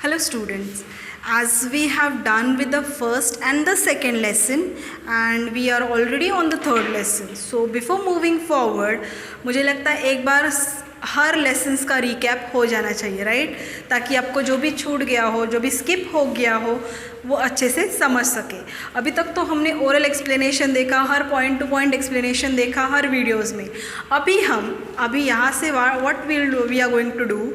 Hello students, as we have done with the first and the second lesson and we are already on the third lesson. So before moving forward, मुझे लगता है एक बार हर lessons का recap हो जाना चाहिए, right, ताकि आपको जो भी छूट गया हो, जो भी स्किप हो गया हो, वो अच्छे से समझ सके। अभी तक तो हमने ओरल एक्सप्लेनेशन देखा, हर पॉइंट टू पॉइंट एक्सप्लेनेशन देखा हर वीडियोज़ में। अभी यहाँ से what we are going to do,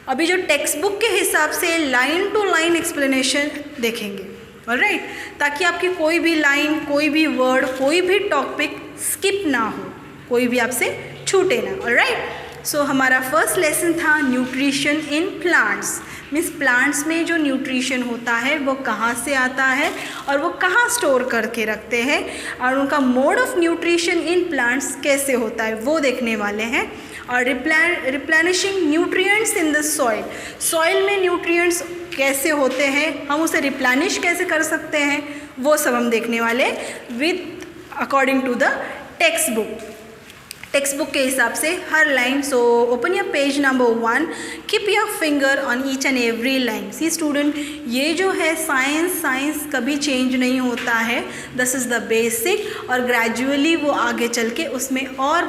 अभी जो टेक्स्ट बुक के हिसाब से लाइन टू लाइन एक्सप्लेनेशन देखेंगे, ऑलराइट, ताकि आपकी कोई भी लाइन, कोई भी वर्ड, कोई भी टॉपिक स्किप ना हो, कोई भी आपसे छूटे ना, ऑलराइट। सो हमारा फर्स्ट लेसन था nutrition in plants, means plants में जो न्यूट्रिशन होता है वो कहाँ से आता है और वो कहाँ स्टोर करके रखते हैं और उनका mode of nutrition in plants कैसे होता है वो देखने वाले हैं। और replenishing nutrients in the soil में न्यूट्रिएंट्स कैसे होते हैं, हम उसे रिप्लेनिश कैसे कर सकते हैं, वो सब हम देखने वाले with according to the text book के हिसाब से हर line. So open your page number 1, keep your finger on each and every line. See student, ये जो है साइंस कभी चेंज नहीं होता है, दिस इज़ द बेसिक, और ग्रेजुअली वो आगे चल के उसमें और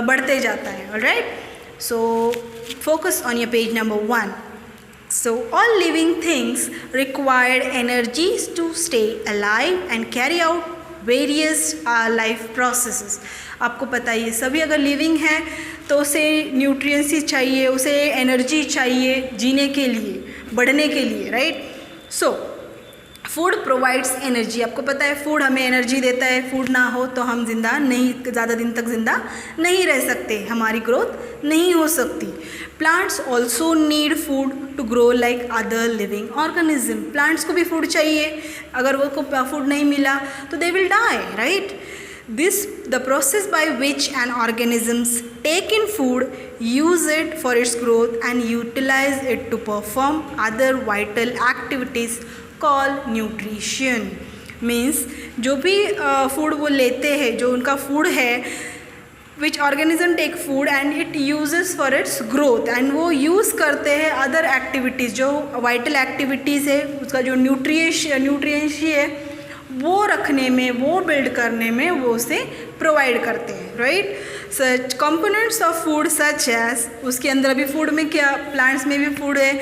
बढ़ते जाता है, alright. So focus on your page number 1. So all living things require energies to stay alive and carry out various life processes. आपको पता ही है, सभी अगर लिविंग है तो उसे न्यूट्रिएंट्स ही चाहिए, उसे एनर्जी चाहिए जीने के लिए, बढ़ने के लिए, right. So food provides energy, आपको पता है फूड हमें एनर्जी देता है, फूड ना हो तो हम ज़्यादा दिन तक ज़िंदा नहीं रह सकते, हमारी ग्रोथ नहीं हो सकती। Plants also need food to grow like other living organism, plants को भी फूड चाहिए, अगर वो को फूड नहीं मिला तो they will die, right. The process by which an organisms take in food, use it for its growth and utilize it to perform other vital activities called nutrition. Means जो भी food वो लेते हैं, जो उनका फूड है, which organism take food and it uses for its growth, and वो use करते हैं अदर एक्टिविटीज़, जो वाइटल एक्टिविटीज़ है, उसका जो न्यूट्रिएंट्स है वो रखने में, वो बिल्ड करने में वो उसे प्रोवाइड करते हैं, right. Such components of food such as, उसके अंदर अभी फूड में क्या, प्लांट्स में भी फूड है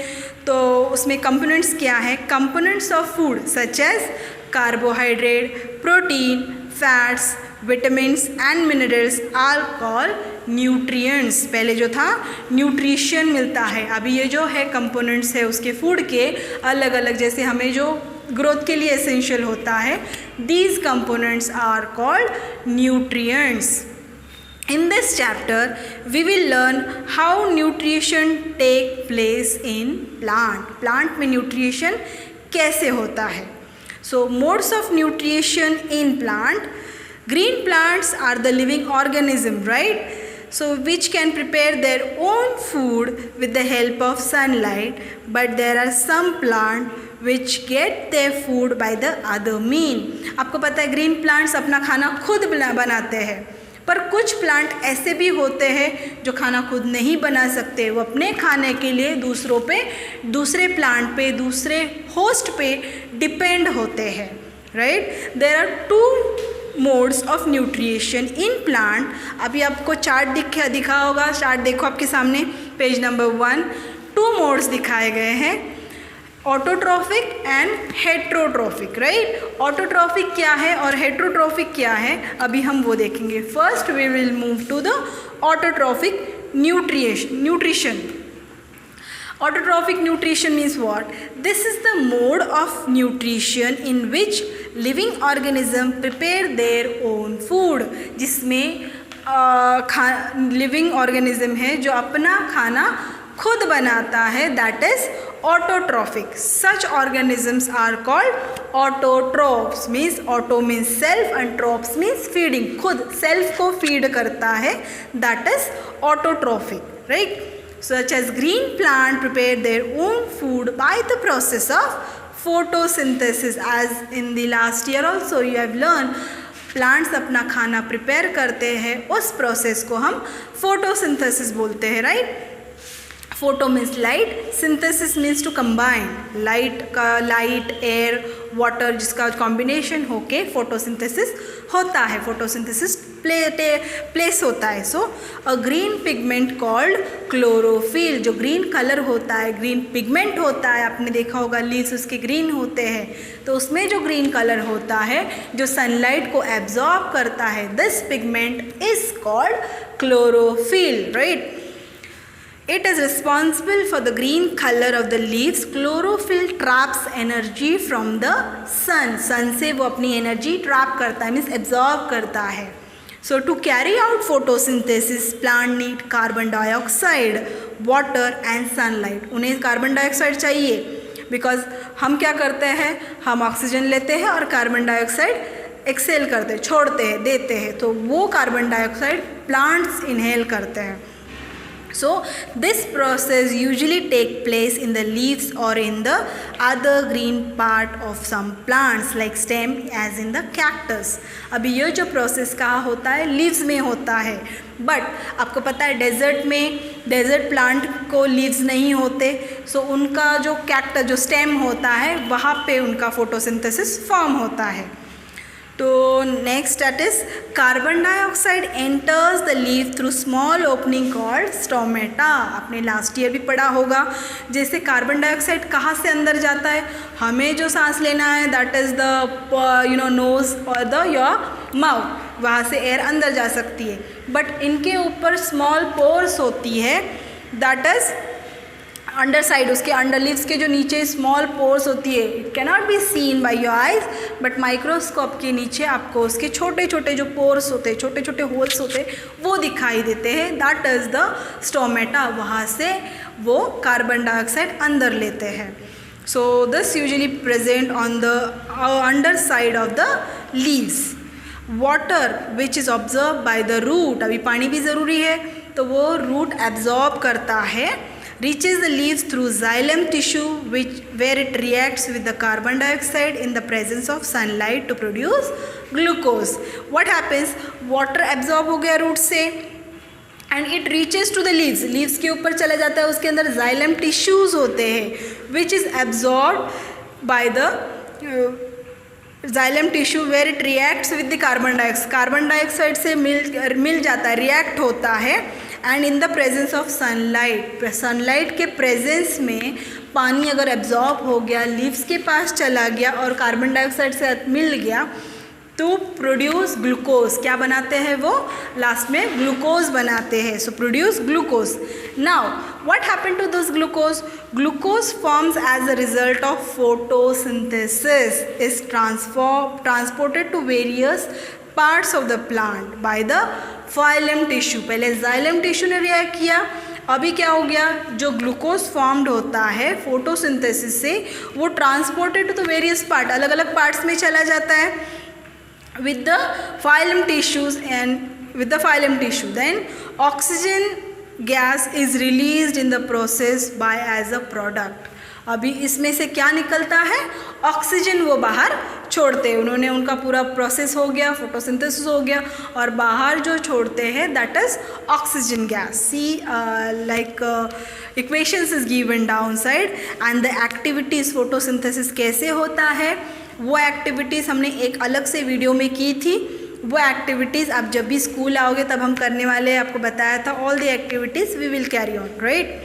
तो उसमें कंपोनेंट्स क्या है, components of food such as carbohydrate, protein, fats, vitamins and minerals are called nutrients. पहले जो था न्यूट्रिशन मिलता है, अभी ये जो है कंपोनेंट्स है उसके फूड के अलग अलग, जैसे हमें जो ग्रोथ के लिए एसेंशियल होता है, these components are called nutrients. In this chapter, we will learn how nutrition take place in plant. Plant में nutrition कैसे होता है? So modes of nutrition in plant. Green plants are the living organism, right? So which can prepare their own food with the help of sunlight. But there are some plants which get their food by the other mean. आपको पता है green plants अपना खाना खुद बनाते हैं, पर कुछ प्लांट ऐसे भी होते हैं जो खाना खुद नहीं बना सकते, वो अपने खाने के लिए दूसरे प्लांट पे, दूसरे होस्ट पे डिपेंड होते हैं, right. There are 2 modes of nutrition in plant. अभी आपको चार्ट दिखा होगा, चार्ट देखो आपके सामने, पेज नंबर 1, 2 मोड्स दिखाए गए हैं, autotrophic and heterotrophic, right. Autotrophic क्या है और हेट्रोट्रॉफिक क्या है, अभी हम वो देखेंगे। First we will move to the autotrophic nutrition. Autotrophic nutrition means what? This is the mode of nutrition in which living organism prepare their own food. जिसमें लिविंग ऑर्गेनिज्म है जो अपना खाना खुद बनाता है, that is autotrophic. Such organisms are called autotrophs. Means auto means self and trophs means feeding. खुद self को feed करता है, that is autotrophic, right? Such as green plant prepare their own food by the process of photosynthesis. As in the last year also you have learned, plants अपना खाना prepare करते हैं, उस process को हम फोटोसिंथेसिस बोलते हैं, right. Photo means light, synthesis means to combine light का, लाइट एयर वाटर जिसका कॉम्बिनेशन होके फोटोसिंथेसिस होता है, फोटोसिंथेसिस प्लेस होता है. So a green pigment called chlorophyll, जो ग्रीन कलर होता है, ग्रीन पिगमेंट होता है, आपने देखा होगा लीव्स उसके ग्रीन होते हैं, तो उसमें जो ग्रीन कलर होता है जो सनलाइट को एब्जॉर्ब करता है, this pigment is called chlorophyll, right. It is responsible for the green color of the leaves. Chlorophyll traps energy from the sun. Sun से वो अपनी energy trap करता है, means absorb करता है. So to carry out photosynthesis, plant need carbon dioxide, water and sunlight. उन्हें carbon dioxide चाहिए, because हम क्या करते हैं, हम ऑक्सीजन लेते हैं और कार्बन डाइऑक्साइड एक्सेल करते हैं, छोड़ते हैं, देते हैं, तो वो कार्बन डाइऑक्साइड प्लांट्स इनहेल करते हैं. So this process usually take place in the leaves or in the other green part of some plants like stem as in the cactus. अभी ये जो प्रोसेस कहाँ होता है, लीव्स में होता है, बट आपको पता है डेजर्ट में, डेजर्ट प्लांट को लीव्स नहीं होते, सो उनका जो कैक्टस जो स्टेम होता है वहाँ पे उनका फोटोसिंथेसिस फॉर्म होता है. तो next that is carbon dioxide enters the leaf through small opening called stomata. आपने लास्ट ईयर भी पढ़ा होगा, जैसे कार्बन डाइऑक्साइड कहाँ से अंदर जाता है, हमें जो सांस लेना है दैट इज़ द नोज और द योर माउथ, वहाँ से एयर अंदर जा सकती है, बट इनके ऊपर स्मॉल पोर्स होती है, दैट इज़ अंडर साइड, उसके अंडर लीव्स के जो नीचे स्मॉल पोर्स होती है, it cannot be seen by your eyes, but microscope के नीचे आपको उसके छोटे छोटे जो पोर्स होते हैं, छोटे छोटे होल्स होते हैं, वो दिखाई देते हैं, दैट इज़ द स्टोमेटा. वहाँ से वो कार्बन डाइऑक्साइड अंदर लेते हैं. So this usually present on the under side of the leaves. Water which is observe by the root, अभी पानी भी ज़रूरी है, तो वो रूट एब्जॉर्ब करता है, reaches the leaves through xylem tissue where it reacts with the carbon dioxide in the presence of sunlight to produce glucose. What happens, water absorb हो गया root से and it reaches to the leaves, leaves के ऊपर चला जाता है, उसके अंदर xylem tissues होते हैं which is absorbed by the xylem tissue where it reacts with the carbon dioxide, carbon dioxide से मिल जाता है, रिएक्ट होता है, and in the presence of sunlight, sunlight के प्रेजेंस में पानी अगर एब्जॉर्ब हो गया, लीव्स के पास चला गया और कार्बन डाइऑक्साइड से मिल गया, तो प्रोड्यूस ग्लूकोज. क्या बनाते हैं वो, लास्ट में ग्लूकोज बनाते हैं. So produce glucose. Now what happen to this glucose, glucose forms as a result of photosynthesis, is transported to various parts of the plant by the phloem tissue. पहले xylem tissue ने react किया, अभी क्या हो गया, जो glucose formed होता है फोटोसिंथेसिस से, वो transported to the various part, अलग अलग पार्ट्स में चला जाता है with the phylum tissues, and with the phylum tissue then oxygen gas is released in the process by as a product. अभी इसमें से क्या निकलता है, ऑक्सीजन वो बाहर छोड़ते हैं, उन्होंने उनका पूरा प्रोसेस हो गया, फोटोसिंथेसिस हो गया, और बाहर जो छोड़ते हैं that is oxygen gas. See like equations is given down side, and the activities photosynthesis कैसे होता है, वो एक्टिविटीज़ हमने एक अलग से वीडियो में की थी. वो एक्टिविटीज़ आप जब भी स्कूल आओगे तब हम करने वाले हैं, आपको बताया था. All the activities we will carry on, right.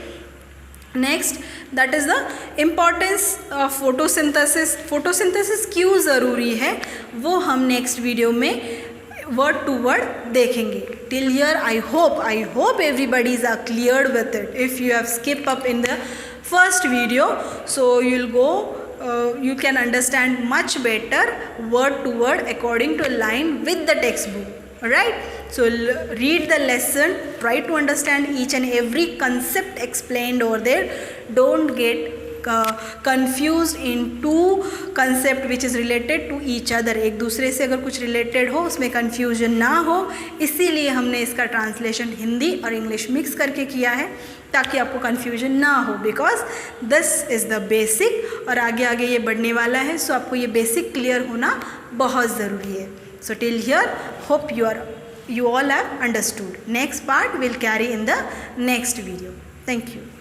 Next that is the importance of photosynthesis. Photosynthesis क्यों ज़रूरी है वो हम नेक्स्ट वीडियो में वर्ड टू वर्ड देखेंगे. Till here I hope everybody is clear with it. If you have skip up in the first video, so you will go you can understand much better word to word according to line with the textbook. Alright, so read the lesson, try to understand each and every concept explained over there. Don't get confused in two concept which is related to each other. एक दूसरे से अगर कुछ related हो उसमें confusion ना हो, इसीलिए हमने इसका translation हिंदी और इंग्लिश मिक्स करके किया है ताकि आपको कन्फ्यूजन ना हो, because this is the basic, और आगे आगे ये बढ़ने वाला है, सो आपको ये बेसिक क्लियर होना बहुत ज़रूरी है. So till here hope you all have understood. Next part we'll carry in the next video. Thank you.